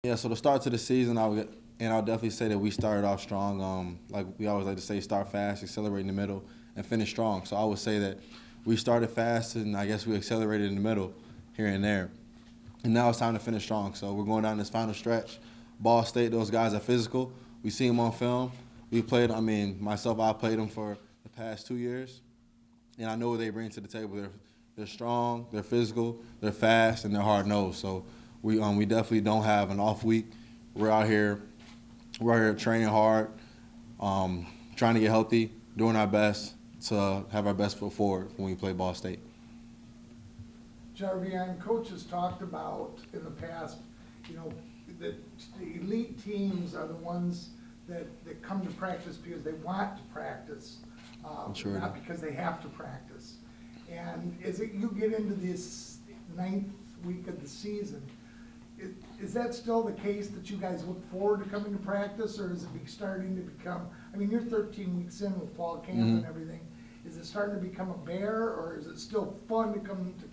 Yeah, so the start to the season, I'll definitely say that we started off strong. Like we always like to say, start fast, accelerate in the middle, and finish strong. So I would say that we started fast, and I guess we accelerated in the middle, here and there. And now it's time to finish strong. So we're going down this final stretch. Ball State, those guys are physical. We see them on film. We played. I mean, myself, I played them for the past 2 years, and I know what they bring to the table. They're strong, they're physical, they're fast, and they're hard nosed. So we definitely don't have an off week. We're out here training hard, trying to get healthy, doing our best to have our best foot forward when we play Ball State. Jarvion, coaches talked about in the past, that the elite teams are the ones that come to practice because they want to practice, Sure. not because they have to practice. And as you get into this ninth week of the season, is that still the case that you guys look forward to coming to practice, or is it starting to become, I mean, you're 13 weeks in with fall camp and everything. Is it starting to become a bear, or is it still fun to come to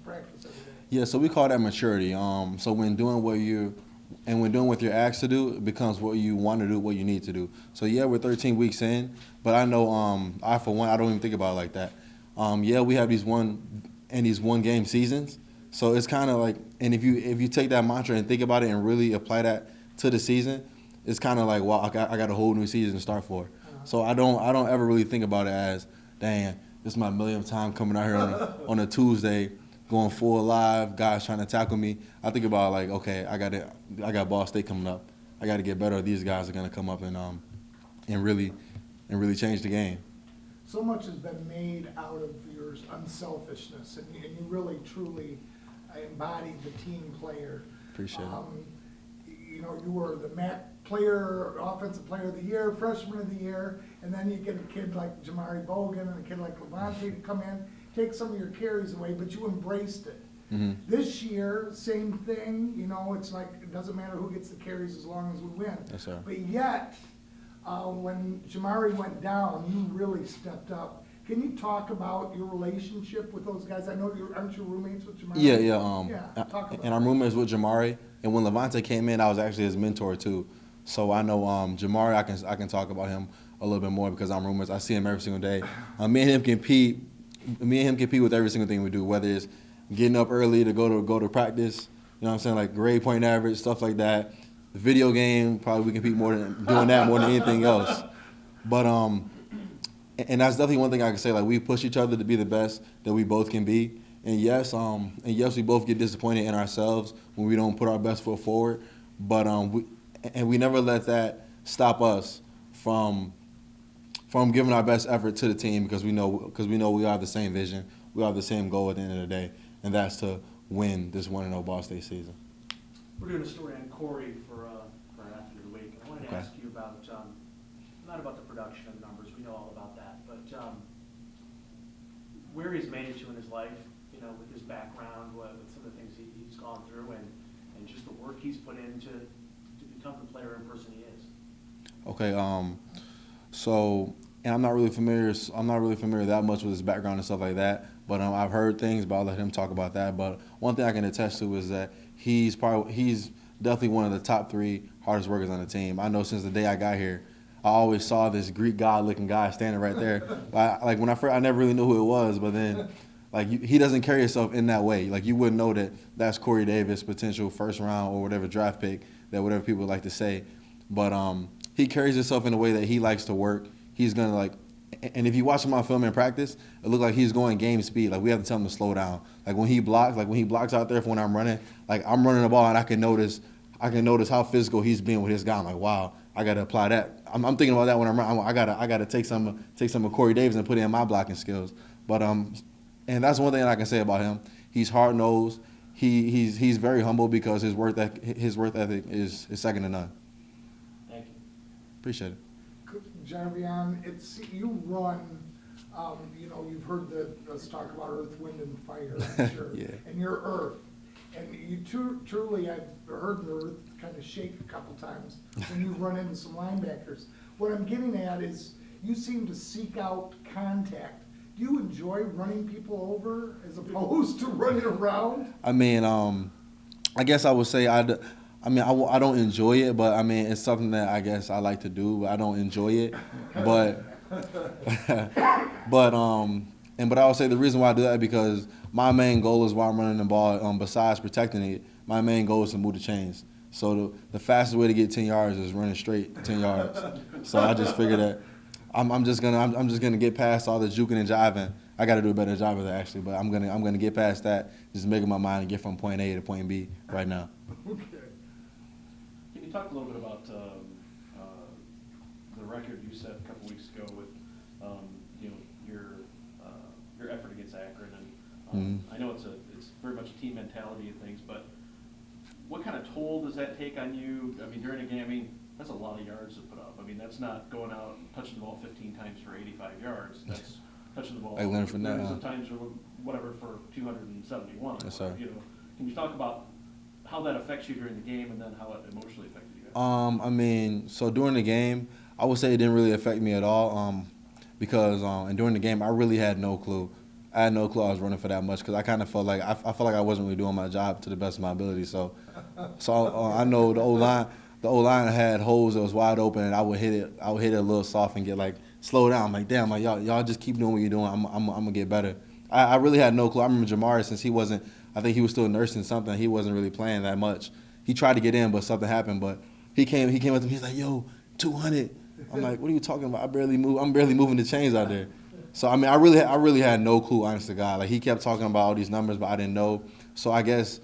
practice every day? Yeah, so we call that maturity. So when doing what you're asked to do, it becomes what you want to do, what you need to do. So yeah, we're 13 weeks in, but I know I for one I don't even think about it like that. Yeah, we have these one game seasons, so it's kind of like, and if you take that mantra and think about it and really apply that to the season, it's kind of like, wow, I got a whole new season to start for. So I don't ever really think about it as, dang, this is my millionth time coming out here on a Tuesday, going full live, guys trying to tackle me. I think about like, okay, I got Ball State coming up. I got to get better. These guys are gonna come up and really change the game. So much has been made out of your unselfishness, and you really, truly embodied the team player. Appreciate it. You were the MAC player, offensive player of the year, freshman of the year, and then you get a kid like Jamari Bogan and a kid like Levante to come in, take some of your carries away, but you embraced it. Mm-hmm. This year, same thing. It's like it doesn't matter who gets the carries as long as we win. Yes, sir. But yet, when Jamari went down, you really stepped up. Can you talk about your relationship with those guys? I know aren't you roommates with Jamari? Yeah. Talk about And I'm roommates with Jamari. And when Levante came in, I was actually his mentor too. So I know Jamari. I can talk about him a little bit more because I'm roommates. I see him every single day. Me and him compete. Me and him compete with every single thing we do, whether it's getting up early to go to practice. You know what I'm saying? Like grade point average, stuff like that. The video game, probably we compete more than doing that more than anything else. But and that's definitely one thing I can say. Like we push each other to be the best that we both can be. And yes, we both get disappointed in ourselves when we don't put our best foot forward. But we never let that stop us from giving our best effort to the team because we know we have the same vision, we have the same goal at the end of the day, and that's to win this 1-0 Ball State season. We're doing a story on Corey for after the week. I wanted to ask you about not about the production of numbers, we know all about that, but where he's made it to in his life, with his background, with some of the things he's gone through, and just the work he's put in to become the player and person he is. Okay. So, and I'm not really familiar that much with his background and stuff like that. But I've heard things, but I'll let him talk about that. But one thing I can attest to is that he's definitely one of the top 3 hardest workers on the team. I know since the day I got here, I always saw this Greek god-looking guy standing right there. Like when I never really knew who it was, but then he doesn't carry himself in that way. Like you wouldn't know that that's Corey Davis, potential first round or whatever draft pick, that whatever people like to say. But he carries himself in a way that he likes to work. He's gonna and if you watch him on film in practice, it looks like he's going game speed. Like we have to tell him to slow down. Like when he blocks out there for when I'm running, like I'm running the ball and I can notice how physical he's being with his guy. I'm like, wow, I gotta apply that. I'm thinking about that when I'm running. I gotta take some of Corey Davis and put it in my blocking skills. But and that's one thing that I can say about him. He's hard nosed. He's very humble because his work ethic is second to none. Thank you. Appreciate it. Jarvion, you run. You've heard us talk about earth, wind, and fire, I'm sure. Yeah. And you're earth. And you truly, I've heard the earth kind of shake a couple times when you run into some linebackers. What I'm getting at is you seem to seek out contact. Do you enjoy running people over as opposed to running around? I mean, I guess I would say I mean, I don't enjoy it, but I mean, it's something that I guess I like to do. But I don't enjoy it, but but I would say the reason why I do that is because my main goal is while I'm running the ball. Besides protecting it, my main goal is to move the chains. So the fastest way to get 10 yards is running straight 10 yards. So I just figured that I'm just gonna get past all the juking and jiving. I got to do a better job of that actually, but I'm gonna get past that. Just making my mind and get from point A to point B right now. Okay. Can you talk a little bit about the record you set a couple weeks ago with your effort against Akron? And I know it's very much a team mentality and things, but what kind of toll does that take on you? I mean, during a game, I mean, that's a lot of yards to put up. I mean, that's not going out and touching the ball 15 times for 85 yards. That's touching the ball Like Leonard Fournette, sometimes or whatever for 271. Yes, sir. Can you talk about how that affects you during the game and then how it emotionally affected you? I mean, so during the game, I would say it didn't really affect me at all. Because and during the game, I really had no clue. I had no clue I was running for that much because I kind of felt like I felt like I wasn't really doing my job to the best of my ability. So I know the O-line had holes that was wide open, and I would hit it a little soft and get like slow down. I'm like, damn, like y'all just keep doing what you're doing. I'm gonna get better. I really had no clue. I remember Jamari, since he wasn't, I think he was still nursing something. He wasn't really playing that much. He tried to get in, but something happened. But he came up to me. He's like, yo, 200. I'm like, what are you talking about? I'm barely moving the chains out there. So I mean, I really had no clue, honest to God. Like he kept talking about all these numbers, but I didn't know. So I guess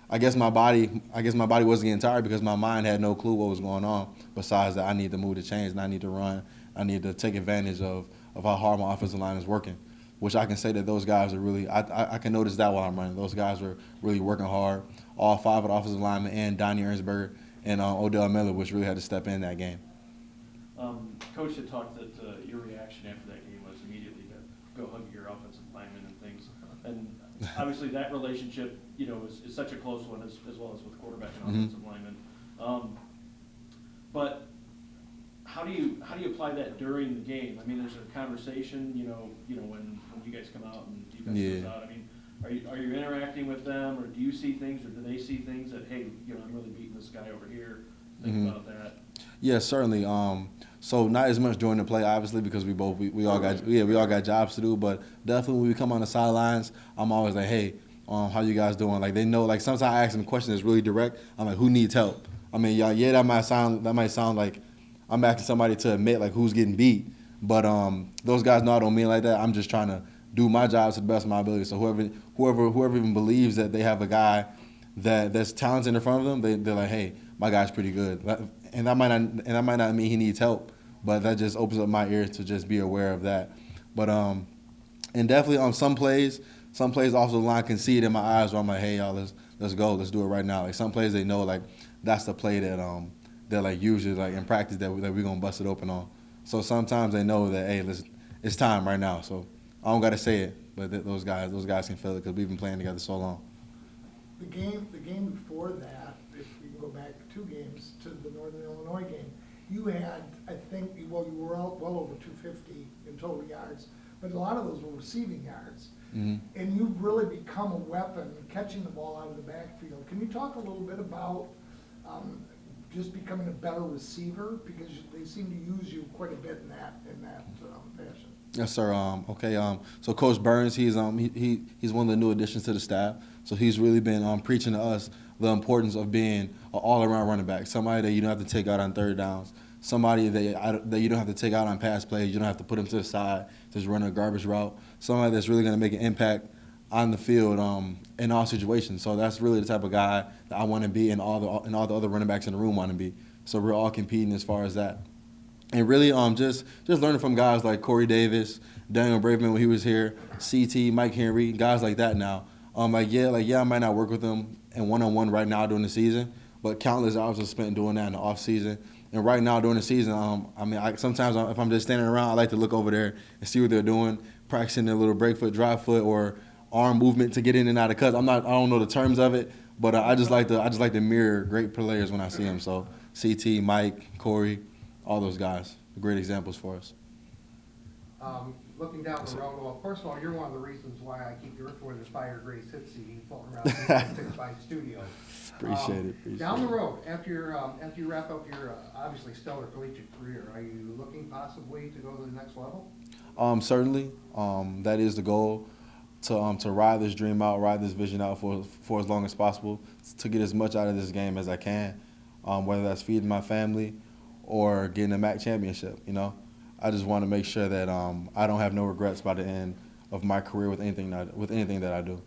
my body wasn't getting tired because my mind had no clue what was going on. Besides that, I need to move the chains and I need to run. I need to take advantage of how hard my offensive line is working, which I can say that those guys are really. I can notice that while I'm running. Those guys were really working hard. All 5 of the offensive linemen and Donnie Ernsberger and Odell Miller, which really had to step in that game. Coach had talked that your reaction after that game was immediately to go hug your offensive linemen and things. And obviously that relationship, is such a close one as well as with quarterback and offensive linemen. But how do you apply that during the game? I mean, there's a conversation, when you guys come out and defense comes out. I mean, are you interacting with them, or do you see things, or do they see things that, hey, I'm really beating this guy over here? Think about that. Yeah, certainly. So not as much during the play, obviously, because we all got jobs to do. But definitely when we come on the sidelines, I'm always like, hey, how you guys doing? Like they know. Like sometimes I ask them a question that's really direct. I'm like, who needs help? I mean, that might sound like I'm asking somebody to admit like who's getting beat. But those guys know I don't mean like that. I'm just trying to do my job to the best of my ability. So whoever even believes that they have a guy that's talented in front of them, they're like, hey, my guy's pretty good. And that might not mean he needs help, but that just opens up my ears to just be aware of that. But and definitely on some plays off the line can see it in my eyes where I'm like, hey y'all, let's go, let's do it right now. Like some plays they know like that's the play that they're like usually like in practice that we're gonna bust it open on. So sometimes they know that hey, it's time right now. So I don't gotta say it, but those guys can feel it because we've been playing together so long. The game before that, if we can go back 2 games to the Northern Illinois game, you had, I think, you were out well over 250 in total yards, but a lot of those were receiving yards. Mm-hmm. And you've really become a weapon catching the ball out of the backfield. Can you talk a little bit about just becoming a better receiver? Because they seem to use you quite a bit in that fashion. Yes, sir. Okay. So Coach Burns, he's one of the new additions to the staff. So he's really been preaching to us the importance of being an all-around running back, somebody that you don't have to take out on third downs, somebody that you don't have to take out on pass plays, you don't have to put him to the side, just run a garbage route, somebody that's really going to make an impact on the field in all situations. So that's really the type of guy that I want to be, and all the other running backs in the room want to be. So we're all competing as far as that. And really, just learning from guys like Corey Davis, Daniel Braveman when he was here, CT, Mike Henry, guys like that now. I might not work with them in one-on-one right now during the season, but countless hours are spent doing that in the off season. And right now during the season, sometimes if I'm just standing around, I like to look over there and see what they're doing, practicing their little break foot, drive foot, or arm movement to get in and out of cuts. I don't know the terms of it, but I just like to mirror great players when I see them. So CT, Mike, Corey. All those guys, great examples for us. Looking down the road, well, first of all, you're one of the reasons why I keep your Earth, Wind, and Fire gray sit seating floating around the 6 studio. Appreciate it. Down the road, after you wrap up your obviously stellar collegiate career, are you looking possibly to go to the next level? Certainly, that is the goal, to ride this dream out, ride this vision out for as long as possible, to get as much out of this game as I can, whether that's feeding my family or getting a MAC championship. You know, I just want to make sure that I don't have no regrets by the end of my career with anything that I do.